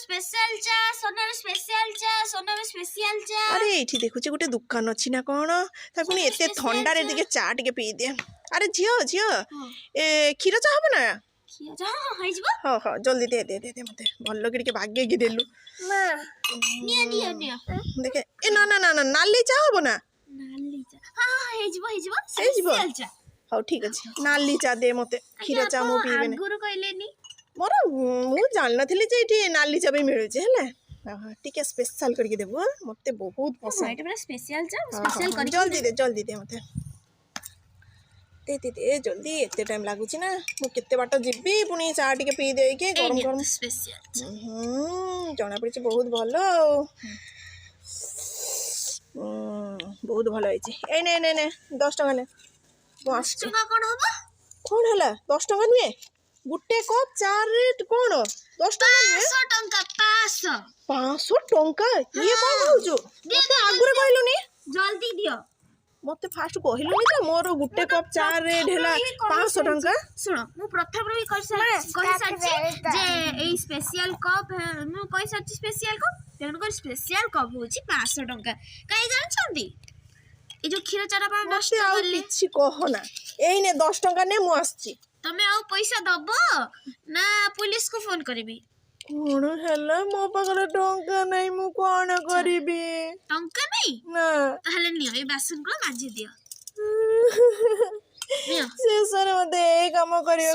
special चा सोनार special चा सोनार special चा अरे ये देखुचे गोटे दुकान अच्छी ना कौन पुणी एत थंडा रे टिके चा टिके पी दे अरे झियो झियो ए क्षीर चा हबो ना हाँ हाँ जल्दी दे दे दे दे मते भल के भाग्य की देलु देखे ए ना ना ना ना नाली चा हबो ना हाँ ठीक अच्छे नाली चा दे मते क्षीर चा मु पीबे ना मोर मु जान नथिली जे इठी नाली चा भी मिलु जे हला टिके स्पेशल करके देबो मते बहुत पसंद स्पेशल चा स्पेशल कर जल्दी दे मते दे जल्दी एते टाइम लागुची ना मु केते बाट जिबी पुनी चा टिके पी दे के गरम गरम स्पेशल जना पड़ी बहुत भलो बहुत भलो होई छी ए ने ने ने 10 टका ने बस टका कोन होबा कोन हला 10 टका नुए गुटे कप चार रेट कोन 10 टका नुए 500 टका 500 टका ये कोन कहउजो मते आगुरे कहलुनी जल्दी दियो मते फास्ट कहलुनी जे मोर गुटे कप चार रेट हला 500 टका सुनो मु प्रथम रे कहि साची जे ए स्पेशल कप मु कहि साची स्पेशल कप तेनु कर स्पेशल कप होची 500 टका काई जान छंदी ए जो क्षीर चारा पा 10 टका ले किछि कहना एई ने 10 टका ने मु आछी तमे आ पैसा दबो ना पुलिस को फोन करबी कोन हला मो पाखरे टंका नहीं मु कोन करिबी टंका नहीं ना ताहले नियो ए बासन को माजी दियो से सर मते ए काम करियो